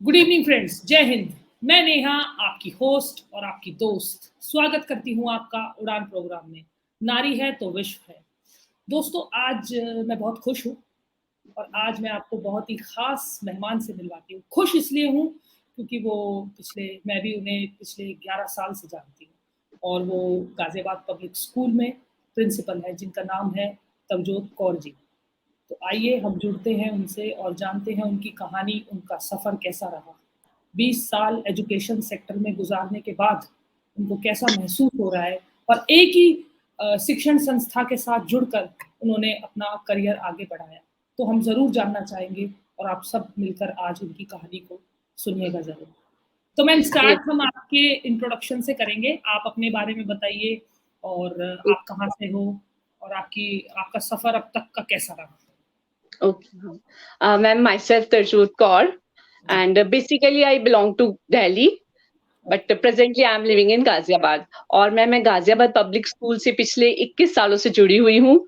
Good evening friends, जय हिंद। मैं नेहा, आपकी होस्ट और आपकी दोस्त, स्वागत करती हूँ आपका उड़ान प्रोग्राम में। नारी है तो विश्व है। दोस्तों, आज मैं बहुत खुश हूँ और आज मैं आपको बहुत ही खास मेहमान से मिलवाती हूँ। खुश इसलिए हूँ क्योंकि मैं भी उन्हें पिछले 11 साल से जानती हूँ और वो गाजियाबाद पब्लिक स्कूल में प्रिंसिपल है, जिनका नाम है तवजोत कौर जी। तो आइए हम जुड़ते हैं उनसे और जानते हैं उनकी कहानी, उनका सफ़र कैसा रहा। 20 साल एजुकेशन सेक्टर में गुज़ारने के बाद उनको कैसा महसूस हो रहा है और एक ही शिक्षण संस्था के साथ जुड़कर उन्होंने अपना करियर आगे बढ़ाया। तो हम ज़रूर जानना चाहेंगे और आप सब मिलकर आज उनकी कहानी को सुनिएगा ज़रूर। तो मैम, Yes. स्टार्ट हम आपके इंट्रोडक्शन से करेंगे। आप अपने बारे में बताइए और आप कहाँ से हो और आपका सफ़र अब तक का कैसा रहा? Okay. Ma'am, myself Tarjot Kaur, ji. and basically I belong to Delhi, but presently I am living in Ghaziabad. और मैं गाजियाबाद पब्लिक स्कूल से पिछले 21 सालों से जुड़ी हुई हूँ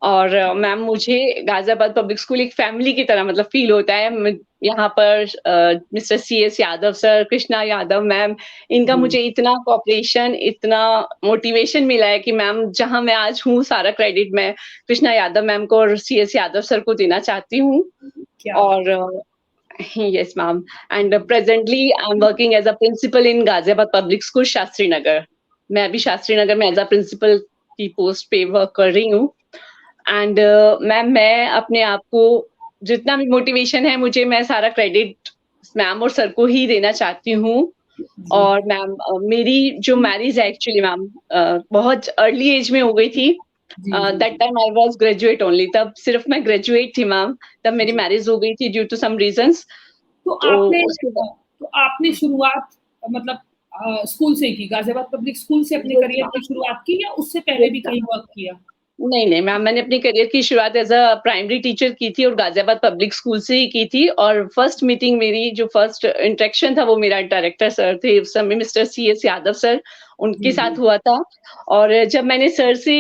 और मैम मुझे गाजियाबाद पब्लिक स्कूल एक फैमिली की तरह मतलब फील होता है। यहाँ पर mister CS Yadav sir, Krishna Yadav ma'am, इनका जी। मुझे इतना कोऑपरेशन, इतना मोटिवेशन मिला है कि मैम जहाँ मैं आज हूँ सारा क्रेडिट मैं कृष्णा यादव मैम को और CS यादव सर को देना चाहती हूँ। क्या बात है! और yes ma'am, and presently I'm working as a principal in Ghaziabad Public School Shastri Nagar. मैं अभी शास्त्री नगर में एज अ प्रिंसिपल की पोस्ट पे वर्क कर रही हूँ। एंड मैम मैं अपने आप को जितना भी मोटिवेशन है मुझे मैं सारा क्रेडिट मैम और सर को ही देना चाहती हूँ। जी। और मैम मेरी जो मैरिज है एक्चुअली मैम बहुत अर्ली एज में हो गई थी। जी, जी, दैट जी। Time I was graduate only, तब सिर्फ मैं ग्रेजुएट थी मैम। तब मेरी जी। मैरिज हो गई थी ड्यू टू सम रीजंस। तो तो आपने उसके बाद तो आपने शुरुआत मतलब स्कूल से ही की? गाज़ियाबाद पब्लिक स्कूल से अपने यस करियर मैम, की शुरुआत की या उससे पहले यस भी कहीं मैम। वर्क किया? नहीं, नहीं मैम, मैंने अपनी करियर की शुरुआत एज़ अ प्राइमरी टीचर की थी और गाज़ियाबाद पब्लिक स्कूल से ही की थी। और फर्स्ट मीटिंग मेरी जो फर्स्ट इंटरेक्शन था वो मेरा डायरेक्टर सर थे उस समय, मिस्टर CS यादव सर, उनके जी, साथ जी। हुआ था। और जब मैंने सर से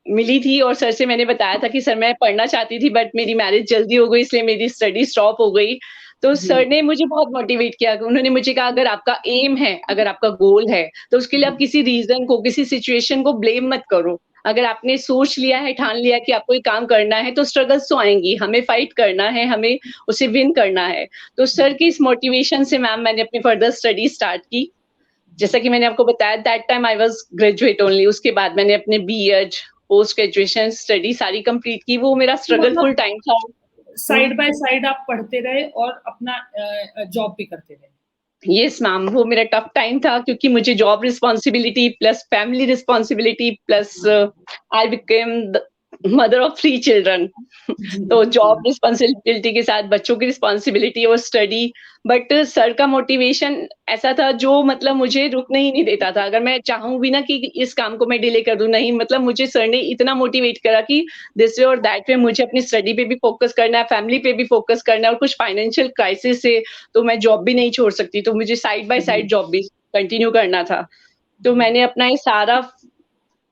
मिली थी और सर से मैंने बताया था कि सर मैं पढ़ना चाहती थी बट मेरी मैरिज जल्दी हो गई इसलिए मेरी स्टडी स्टॉप हो गई। तो जी, सर ने मुझे बहुत मोटिवेट किया। उन्होंने मुझे कहा अगर आपका एम है, अगर आपका गोल है, तो उसके लिए जी, आप किसी रीज़न को, किसी सिचुएशन को ब्लेम मत करो। अगर आपने सोच लिया है, ठान लिया कि आपको ये काम करना है, तो स्ट्रगल्स तो आएँगी, हमें फाइट करना है, हमें उसे विन करना है। तो सर की इस मोटिवेशन से मैम मैंने अपनी फर्दर स्टडी स्टार्ट की। जी। जैसा कि मैंने आपको बताया that time I was graduate only, उसके बाद मैंने अपने बीएड, पोस्ट ग्रेजुएशन स्टडी सारी कंप्लीट की। वो मेरा तो मतलब स्ट्रगलफुल टाइम था। हुँ। साइड बाय साइड आप पढ़ते रहे और अपना जॉब भी करते रहे। यस मैम, वो मेरा टफ टाइम था क्योंकि मुझे job responsibility plus family responsibility plus I became the mother of 3 children. जी, तो जॉब जी। रिस्पॉन्सिबिलिटी के साथ बच्चों की रिस्पॉन्सिबिलिटी और स्टडी। बट सर का मोटिवेशन ऐसा था जो मतलब मुझे रुकने ही नहीं देता था। अगर मैं चाहूँ भी ना कि इस काम को मैं डिले कर दूँ, नहीं मतलब मुझे सर ने इतना मोटिवेट करा कि दिस वे और दैट वे मुझे अपनी स्टडी पे भी फोकस करना है, फैमिली पे भी फोकस करना है और कुछ फाइनेंशियल क्राइसिस से तो मैं जॉब भी नहीं छोड़ सकती, तो मुझे साइड बाय जी। साइड जॉब भी कंटिन्यू करना था। तो मैंने अपना ये सारा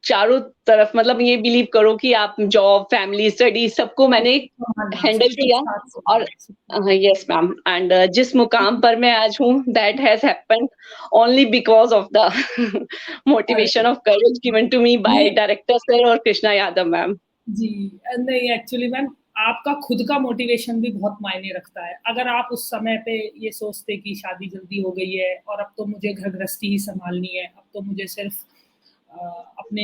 चारों तरफ मतलब ये बिलीव करो कि आप जॉब, फैमिली, स्टडी सबको मैंने सँभालना, हैंडल सबको एक किया। साथ और सँभालना, सबको। यस मैम, एंड जिस मुकाम पर मैं आज हूँ that has happened only because of the अरे! Motivation of courage given to me by ये डायरेक्टर सर और कृष्णा यादव मैम। जी, नहीं एक्चुअली मैम, आपका खुद का मोटिवेशन भी बहुत मायने रखता है। अगर आप उस समय पे ये सोचते कि शादी जल्दी हो गई है और अब तो मुझे घर-गृहस्थी ही सँभालनी है, अब तो मुझे सिर्फ़ अपने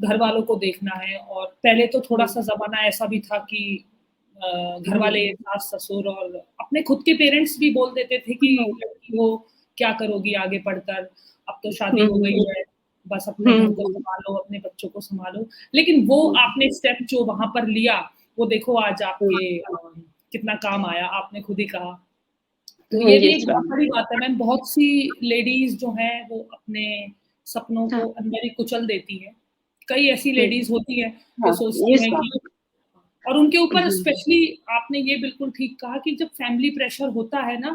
घरवालों को देखना है और पहले तो हुँ, थोड़ा-सा ज़माना ऐसा भी था कि घरवाले, हुँ, सास-ससुर और अपने खुद के पेरेंट्स भी बोल देते थे कि हुँ, लड़की हो, क्या करोगी आगे पढ़कर? अब तो शादी हुँ, हो गई हुँ, है, बस अपने घर को हुँ, सँभालो, अपने बच्चों को सँभालो। लेकिन वो हुँ, आपने स्टेप जो वहाँ पर लिया, वो देखो आज हुँ, आपके कितना काम आया, आपने खुद ही कहा। तो हुँ, ये भी यस एक बहुत मैम। बड़ी बात है मैम, बहुत सी लेडीज़ जो हैं वो अपने सपनों हाँ, को अंदर ही कुचल देती हैं। कई ऐसी हुँ, लेडीज़ होती हैं जो हाँ, सोचती यस हैं कि मैम। और उनके ऊपर हुँ, स्पेशली आपने ये बिल्कुल ठीक कहा कि जब फैमिली प्रेशर होता है ना,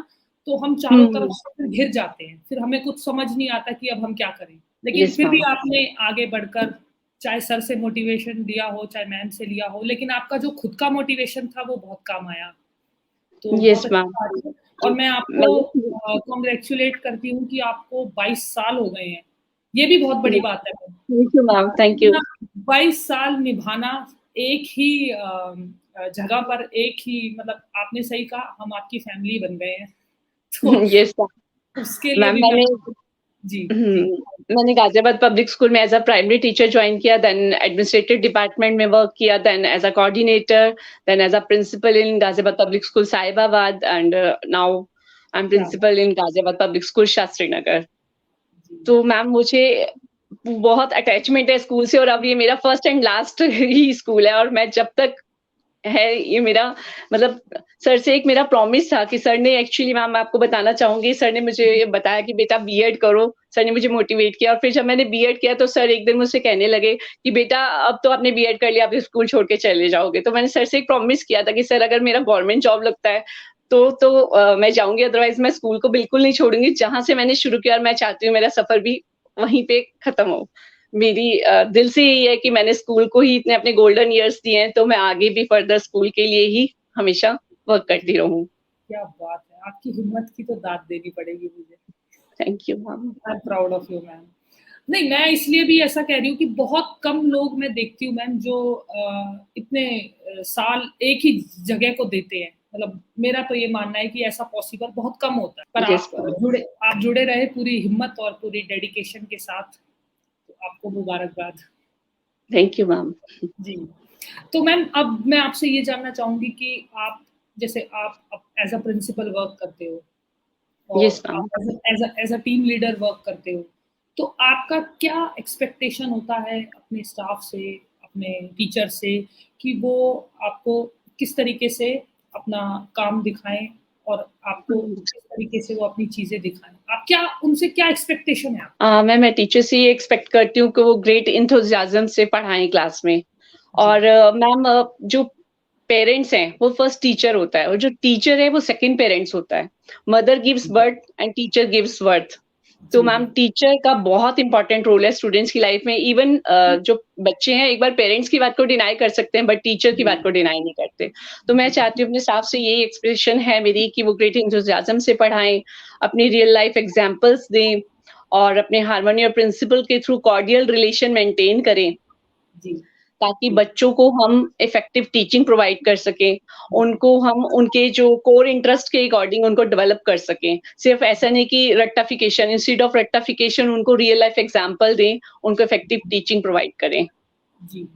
तो हम चारों तरफ हुँ, से फिर घिर जाते हैं। फिर हमें कुछ समझ नहीं आता कि अब हम क्या करें? लेकिन यस फिर भी मैम। आपने आगे बढ़कर चाहे सर से मोटिवेशन लिया हो, चाहे मैम से लिया हो, लेकिन आपका जो खुद का मोटिवेशन था वो बहुत काम आया। तो बहुत यस अच्छी मैम। बात है। और मैं आपको कांग्रेचुलेट करती हूँ कि आपको 22 साल हो गए हैं। ये भी बहुत बड़ी बात है। Thank you ma'am, thank you. 22 साल निभाना एक ही जगह पर, एक ही मतलब आपने सही कहा, हम आपकी फैमिली बन गए हैं। तो यस उसके लिए मैम, भी मैं जी, जी। मैंने गाजियाबाद पब्लिक स्कूल में as a primary teacher join किया, देन एडमिनिस्ट्रेटिव डिपार्टमेंट में वर्क किया, then as a coordinator, then as a principal in Ghaziabad public school Sahibabad and now I am क्या principal in Ghaziabad public school Shastri Nagar. जी, तो मैम मुझे बहुत attachment है स्कूल से और अब ये मेरा first and last he school है और मैं जब तक है ये मेरा मतलब सर से एक मेरा प्रॉमिस था कि सर ने एक्चुअली मैम मैं आपको बताना चाहूँगी, सर ने मुझे ये बताया कि बेटा बीएड करो, सर ने मुझे मोटिवेट किया और फिर जब मैंने बीएड किया तो सर एक दिन मुझसे कहने लगे कि बेटा अब तो आपने बीएड कर लिया, अब स्कूल छोड़ के चले जाओगे। तो मैंने सर से एक प्रॉमिस किया था कि सर अगर मेरा गवर्नमेंट जॉब लगता है तो मैं जाऊँगी, अदरवाइज़ मैं स्कूल को बिल्कुल नहीं छोड़ूँगी। जहाँ से मैंने शुरू किया और मैं चाहती हूँ मेरा सफ़र भी वहीं पे खत्म हो। मेरी दिल से यही है कि मैंने स्कूल को ही इतने अपने गोल्डन इयर्स दिए हैं, तो मैं आगे भी फर्दर स्कूल के लिए ही हमेशा वर्क करती रहूँ। क्या बात है! आपकी हिम्मत की तो दाद देनी पड़ेगी मुझे। Thank you ma'am. I am proud of you ma'am. नहीं, मैं इसलिए भी ऐसा कह रही हूँ कि बहुत कम लोग मैं देखती हूँ मैम जो इतने साल एक ही जगह को देते हैं। मतलब मेरा तो ये मानना है कि ऐसा पॉसिबल बहुत कम होता है। पर यस मैम। आप जुड़े रहे पूरी हिम्मत और पूरी डेडिकेशन के साथ, तो आपको मुबारकबाद। Thank you ma'am. जी। तो मैम अब मैं आपसे ये जानना चाहूँगी कि आप जैसे आप एज़ अ प्रिंसिपल वर्क करते हो यस और मैम। आप as a team leader work करते हो, तो आपका क्या एक्सपेक्टेशन होता है अपने स्टाफ से, अपने टीचर से कि वो आपको किस तरीके से अपना काम दिखाएँ और आपको किस तरीके से वो अपनी चीज़ें दिखाएँ? आप क्या उनसे क्या एक्सपेक्टेशन है आपकी? मैं टीचर से ये एक्सपेक्ट करती हूँ कि वो ग्रेट एंथुसियाज़्म से पढ़ाएँ क्लास में जी, और मैम जो पेरेंट्स हैं, वो फर्स्ट टीचर होता है और जो टीचर है, वो सेकंड पेरेंट्स होता है। Mother gives birth and teacher gives worth. तो जी, मैम टीचर का बहुत इंपॉर्टेंट रोल है स्टूडेंट्स की लाइफ में। इवन जो बच्चे हैं एक बार पेरेंट्स की बात को डिनाई कर सकते हैं बट टीचर की जी, बात को डिनाई नहीं करते। तो मैं चाहती हूँ अपने स्टाफ से यही एक्सप्रेशन है मेरी कि वो ग्रेट एंथुसियाज्म से पढ़ाएँ, अपनी रियल लाइफ एग्जांपल्स दें और अपने हार्मनी और प्रिंसिपल के थ्रू कॉर्डियल रिलेशन मेंटेन करें। जी, ताकि बच्चों को हम इफेक्टिव टीचिंग प्रोवाइड कर सकें, उनको हम उनके जो कोर इंटरेस्ट के अकॉर्डिंग उनको डेवलप कर सकें। सिर्फ ऐसा नहीं कि रट्टाफिकेशन इंस्टेड ऑफ रट्टाफिकेशन उनको रियल लाइफ एग्जांपल दें, उनको इफेक्टिव टीचिंग प्रोवाइड करें। जी।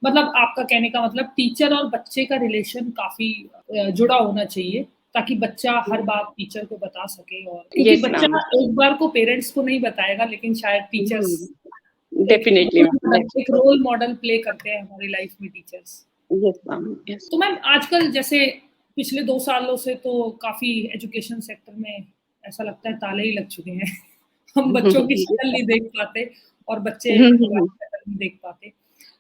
मतलब आपका कहने का मतलब टीचर और बच्चे का रिलेशन काफ़ी जुड़ा होना चाहिए, ताकि बच्चा हर बात टीचर को बता सके और क्योंकि यस बच्चा मैम। एक बार को पेरेंट्स को नहीं बताएगा, लेकिन शायद टीचर्स डेफिनिटली मैम। एक रोल मॉडल प्ले करते हैं हमारी लाइफ में टीचर्स। Yes ma'am. यस। तो मैम आजकल जैसे पिछले 2 सालों से तो काफ़ी एजुकेशन सेक्टर में ऐसा लगता है ताले ही लग चुके हैं। हम बच्चों की शक्ल नहीं देख पाते और बच्चे हमारी शक्ल नहीं देख पाते।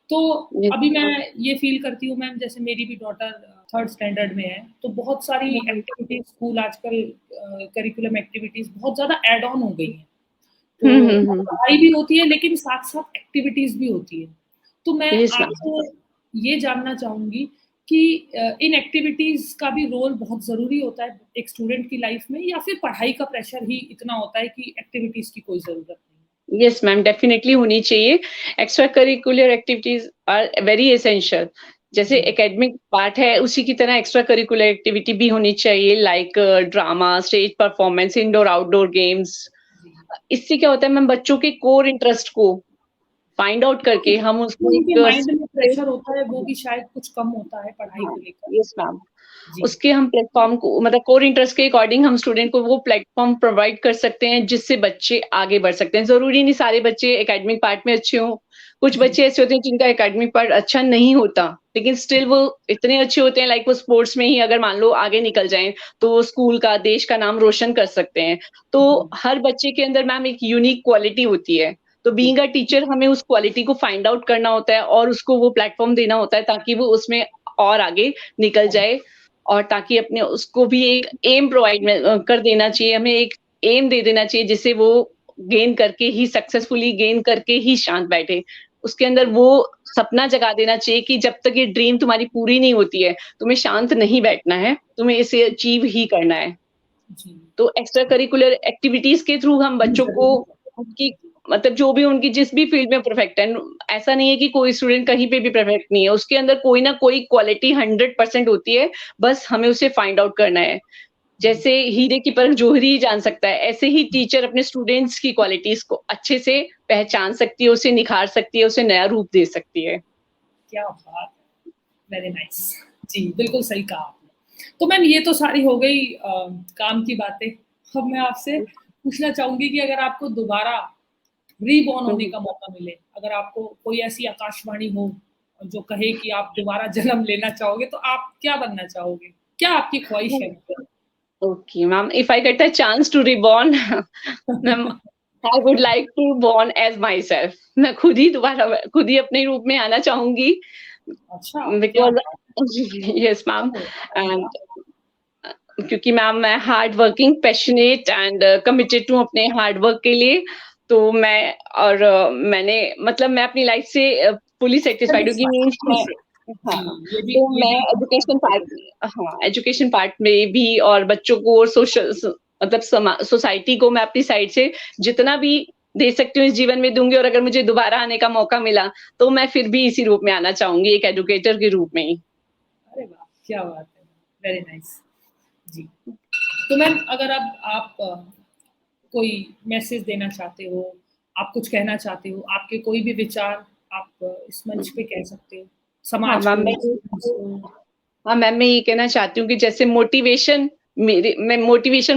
तो अभी मैं ये फ़ील करती हूँ मैम जैसे मेरी भी डॉटर 3rd स्टैंडर्ड में है, तो बहुत सारी एक्टिविटीज़ स्कूल आजकल करिकुलम एक्टिविटीज़ बहुत ज़्यादा ऐड ऑन हो गई हैं। तो पढ़ाई भी होती है लेकिन साथ-साथ एक्टिविटीज़ भी होती है। तो मैं यस मैम। आपसे ये जानना चाहूँगी कि इन एक्टिविटीज़ का भी रोल बहुत ज़रूरी होता है एक स्टूडेंट की लाइफ़ में या फिर पढ़ाई का प्रेशर ही इतना होता है कि एक्टिविटीज़ की कोई ज़रूरत नहीं है? यस मैम, डेफिनिटली होनी चाहिए। Extra curricular activities are very essential. जैसे जी, एकेडमिक पार्ट है, उसी की तरह एक्स्ट्रा करिकुलर एक्टिविटी भी होनी चाहिए like drama, stage performance, indoor outdoor games. जी। इससे क्या होता है मैम बच्चों के कोर इंटरेस्ट को फाइंड आउट करके हम जो उसको उनके एक माइंड में प्रेशर होता है वो भी शायद कुछ कम होता है पढ़ाई हाँ, को लेकर। Yes ma'am. जी, उसके हम प्लेटफ़ॉर्म को मतलब कोर इंटरेस्ट के अकॉर्डिंग हम स्टूडेंट को वो प्लेटफ़ॉर्म प्रोवाइड कर सकते हैं, जिससे बच्चे आगे बढ़ सकते हैं। ज़रूरी नहीं सारे बच्चे एकेडमिक पार्ट में अच्छे हों। कुछ जी, बच्चे ऐसे होते हैं जिनका एकेडमिक पार्ट अच्छा नहीं होता, लेकिन स्टिल वो इतने अच्छे होते हैं लाइक वो स्पोर्ट्स में ही अगर मान लो आगे निकल जाएँ, तो वो स्कूल का, देश का नाम रोशन कर सकते हैं। तो जी, हर बच्चे के अंदर मैम एक यूनिक क्वालिटी होती है। तो जी, बीइंग अ टीचर हमें उस क्वालिटी को फाइंड आउट करना होता है और उसको वो प्लेटफ़ॉर्म देना होता है ताकि वो उसमें और आगे निकल जाए और ताकि अपने उसको भी एक एम प्रोवाइड कर देना चाहिए, हमें एक एम दे देना चाहिए जिससे वो गेन करके ही सक्सेसफुली गेन करके ही शांत बैठे। उसके अंदर वो सपना जगा देना चाहिए कि जब तक ये ड्रीम तुम्हारी पूरी नहीं होती है, तुम्हें शांत नहीं बैठना है, तुम्हें इसे अचीव ही करना है। जी। तो एक्स्ट्रा करिकुलर एक्टिविटीज के थ्रू हम बच्चों को उनकी मतलब जो भी उनकी जिस भी फील्ड में परफेक्ट है, ऐसा नहीं है कि कोई स्टूडेंट कहीं पे भी परफेक्ट नहीं है, उसके अंदर कोई ना कोई क्वालिटी 100% होती है, बस हमें उसे फाइंड आउट करना है। जैसे हीरे की परख जौहरी ही जान सकता है, ऐसे ही टीचर अपने स्टूडेंट्स की क्वालिटीज को अच्छे से पहचान सकती है, उसे निखार सकती है, उसे नया रूप दे सकती है। क्या बात है, वेरी नाइस। जी, बिल्कुल सही कहा आपने। तो मैम ये तो सारी हो गई काम की बातें। अब मैं आपसे पूछना चाहूँगी कि अगर आपको दोबारा रीबॉर्न होने हुँ, का मौका मिले, अगर आपको कोई ऐसी आकाशवाणी हो जो कहे कि आप दोबारा जन्म लेना चाहोगे, तो आप क्या बनना चाहोगे? क्या आपकी ख्वाहिश है हुँ। मतलब? Okay ma'am, if I get a chance to reborn ma'am I would like to born as myself. मैं खुद ही अपने रूप में आना चाहूँगी अच्छा, क्या बिकॉज़ बात यस मैम है! अरे एंड वाह! क्योंकि मैम मैं hard working, passionate and committed हूँ अपने हार्ड वर्क के लिए। तो मैंने मतलब मैं अपनी लाइफ से फुली सैटिस्फाइड हूँ कि मीन्स मैं खुश है। जी, हाँ, तो ये मैं भी एजुकेशन पार्ट हाँ, एजुकेशन पार्ट में भी और बच्चों को और मतलब सोसाइटी को मैं अपनी साइड से जितना भी दे सकती हूँ इस जीवन में दूँगी और अगर मुझे दोबारा आने का मौका मिला, तो मैं फिर भी इसी रूप में आना चाहूँगी, एक एजुकेटर के रूप में ही। अरे वाह! क्या बात है! Very nice. जी। तो मैम अगर अब आप कोई मैसेज देना चाहते हो, आप कुछ कहना चाहते हो, आपके कोई भी विचार आप इस मंच पे कह सकते हो, हाँ, समाज मैम को, स्टूडेंट्स को। हाँ, मैम मैं ये कहना चाहती हूँ कि जैसे मोटिवेशन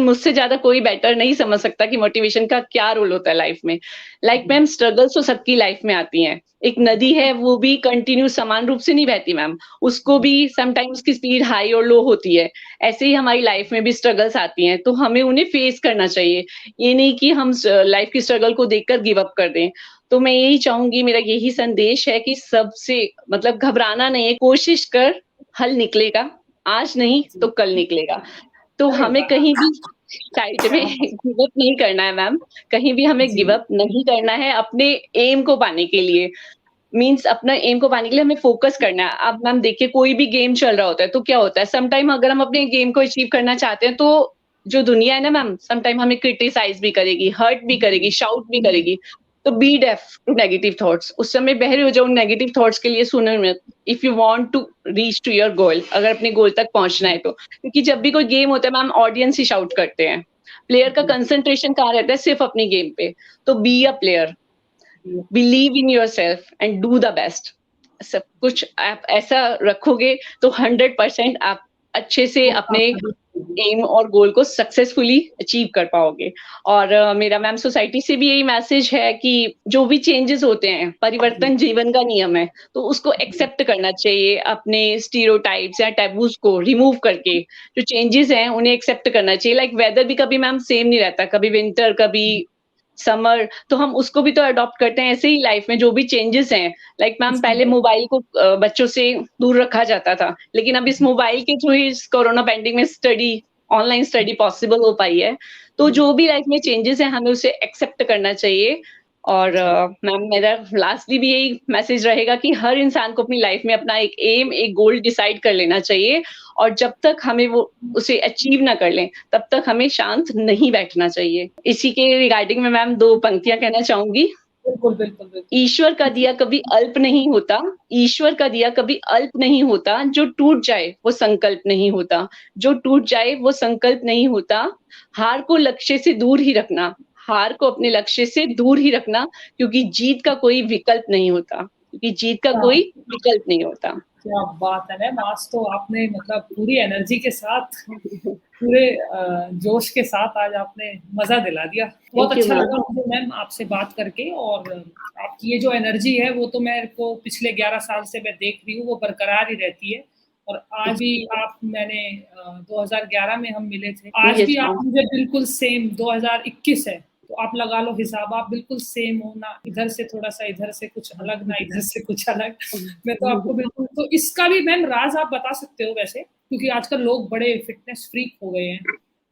मुझसे ज़्यादा कोई बेटर नहीं समझ सकता कि मोटिवेशन का क्या रोल होता है लाइफ में। लाइक जी, मैम स्ट्रगल्स तो सबकी लाइफ में आती हैं। एक नदी है वो भी कंटिन्यू समान रूप से नहीं बहती मैम। उसको जी, भी समटाइम्स उसकी स्पीड हाई और लो होती है। ऐसे ही हमारी लाइफ में भी स्ट्रगल्स आती हैं, तो हमें उन्हें फेस करना चाहिए। ये नहीं कि हम लाइफ की स्ट्रगल को देखकर गिव अप कर दें। तो मैं यही चाहूँगी, मेरा यही संदेश है कि सबसे मतलब घबराना नहीं है, कोशिश कर हल निकलेगा, आज नहीं जी। तो कल निकलेगा। तो अरे हमें वाह! कहीं भी साइड में क्या बात गिव अप नहीं करना है मैम, कहीं भी हमें जी, गिव अप नहीं करना है अपने एम को पाने के लिए। मीन्स अपना एम को पाने के लिए हमें फोकस करना है। अब मैम देखिए कोई भी गेम चल रहा होता है, तो क्या होता है सम टाइम अगर हम अपने गेम को अचीव करना चाहते हैं, तो जो दुनिया है ना मैम, सम टाइम हमें क्रिटिसाइज़ भी करेगी, हर्ट भी करेगी, जी, शाउट भी करेगी। तो be deaf to negative thoughts, उस समय बहरे हो जाओ उन नेगेटिव थॉट्स के लिए, सुनो मत। If you want to reach to your goal, अगर अपने गोल तक पहुँचना है तो। क्योंकि जब भी कोई गेम होता है मैम, ऑडियंस ही शाउट करते हैं। प्लेयर का जी, कंसंट्रेशन कहाँ रहता है? सिर्फ अपनी गेम पे। तो बी अ प्लेयर, जी। Believe in yourself and do the best. सब कुछ आप ऐसा रखोगे तो 100% आप अच्छे से तो अपने कामयाबी मिलेगी। एम और गोल को सक्सेसफुली अचीव कर पाओगे। और मेरा मैम सोसाइटी से भी यही मैसेज है कि जो भी चेंजेस होते हैं, जी, परिवर्तन जीवन का नियम है, तो उसको जी, एक्सेप्ट करना चाहिए। अपने स्टीरियोटाइप्स या टैबूज़ को रिमूव करके जो चेंजेस हैं, उन्हें एक्सेप्ट करना चाहिए। लाइक वेदर भी कभी मैम सेम नहीं रहता, कभी विंटर, कभी समर, तो हम उसको भी तो अडॉप्ट करते हैं। ऐसे ही लाइफ में जो भी चेंजेस हैं, लाइक मैम उसको पहले मैं मोबाइल को बच्चों से दूर रखा जाता था, लेकिन अब इस जी, मोबाइल के थ्रू ही इस कोरोना पैंडेमिक में ऑनलाइन स्टडी पॉसिबल हो पाई है। तो जी, जो भी लाइफ में चेंजेस हैं, हमें उसे एक्सेप्ट करना चाहिए। और जी, मैम मेरा लास्टली भी यही मैसेज रहेगा कि हर इंसान को अपनी लाइफ में अपना एक एम, एक गोल डिसाइड कर लेना चाहिए और जब तक हमें वो उसे अचीव ना कर लें, तब तक हमें शांत नहीं बैठना चाहिए। इसी के रिगार्डिंग में मैम 2 पंक्तियाँ कहना चाहूँगी। बिल्कुल, बिल्कुल, बिल्कुल। ईश्वर का दिया कभी अल्प नहीं होता, ईश्वर का दिया कभी अल्प नहीं होता, जो टूट जाए वो संकल्प नहीं होता, जो टूट जाए वो संकल्प नहीं होता, हार को लक्ष्य से दूर ही रखना, हार को अपने लक्ष्य से दूर ही रखना क्योंकि जीत का कोई विकल्प नहीं होता, क्योंकि जीत का क्या कोई विकल्प नहीं होता। क्या बात है मैम! आज तो आपने मतलब पूरी एनर्जी के साथ, पूरे जोश के साथ आज आपने मज़ा दिला दिया। बहुत थैंक यू अच्छा मैम। लगा मुझे मैम आपसे बात करके और आपकी ये जो एनर्जी है वो तो मेरे को पिछले 11 साल से मैं देख रही हूँ, वो बरकरार ही रहती है और आज भी आप मैंने 2011 में हम मिले थे। आज भी यस आप मैम। मुझे बिल्कुल सेम 2021 है, तो आप लगा लो हिसाब, आप बिल्कुल सेम हो, ना इधर से थोड़ा-सा इधर से कुछ अलग, ना इधर से कुछ अलग। मैं तो आपको बिल्कुल तो इसका भी मैम राज़ आप बता सकते हो वैसे, क्योंकि आजकल लोग बड़े फिटनेस फ्रीक हो गए हैं।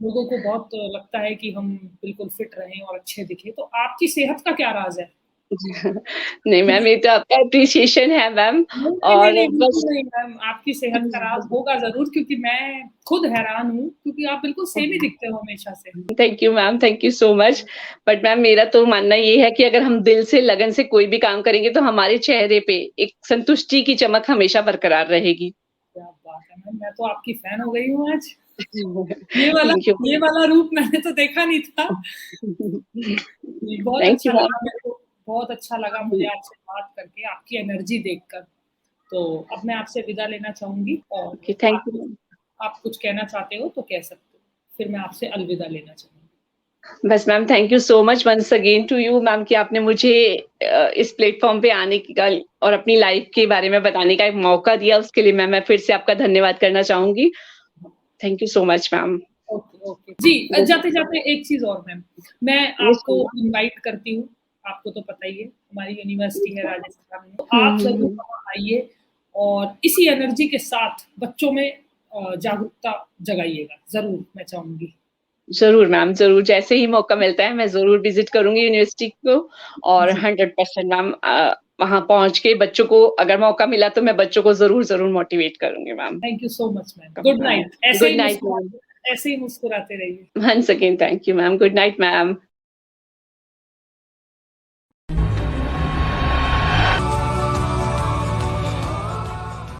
लोगों को बहुत लगता है कि हम बिल्कुल फिट रहें और अच्छे दिखें, तो आपकी सेहत का क्या राज़ है? नहीं मैम, ये तो आपका एप्रिसिएशन है मैम। नहीं, नहीं, नहीं, और नहीं, बस बिल्कुल नहीं मैम, आपकी सेहत खराब होगा ज़रूर क्योंकि मैं खुद हैरान हूँ, क्योंकि आप बिल्कुल सेम ही दिखते हो हमेशा से। Thank you ma'am, thank you so much. But ma'am मेरा तो मानना ये है कि अगर हम दिल से लगन से कोई भी काम करेंगे तो हमारे चेहरे पे एक संतुष्टि की चमक हमेशा बरकरार रहेगी। क्या बात है मैम, मैं तो आपकी फैन हो गई हूँ आज। ये वाला थैंक यू। ये वाला रूप मैंने तो देखा नहीं था। जी, बहुत थैंक अच्छा यू लगा मैम। मेरे को, बहुत अच्छा लगा मुझे आपसे बात करके, आपकी एनर्जी देखकर। तो अब मैं आपसे विदा लेना चाहूँगी ओके, और थैंक यू मैम। आप कुछ कहना चाहते हो तो कह सकते हो। फिर मैं आपसे अलविदा लेना चाहूँगी। बस ma'am thank you so much once again to you ma'am कि आपने मुझे इस प्लेटफ़ॉर्म पे आने का और अपनी लाइफ़ के बारे में बताने का एक मौका दिया, उसके लिए मैं फिर से आपका धन्यवाद करना चाहूँगी। Thank you so much ma'am. Okay, okay. जी, जाते-जाते एक चीज़ और मैम, मैं यस आपको मैम। इनवाइट करती हूँ, आपको तो पता ही है, हमारी यूनिवर्सिटी है राजस्थान में, तो हुँ, आप हुँ, ज़रूर हुँ। वहाँ आइए और इसी एनर्जी के साथ बच्चों में जागरूकता जगाइएगा, ज़रूर मैं चाहूँगी। ज़रूर मैम, ज़रूर जैसे ही मौका मिलता है मैं ज़रूर विज़िट करूँगी यूनिवर्सिटी को और जी, 100% मैम वहाँ पहुँच के बच्चों को अगर मौका मिला तो मैं बच्चों को ज़रूर मोटिवेट करूँगी ma'am. Thank you so much ma'am. Good night. Good night ma'am. ऐसे ही मुस्कुराते रहिए। Once again thank you ma'am. Good night ma'am.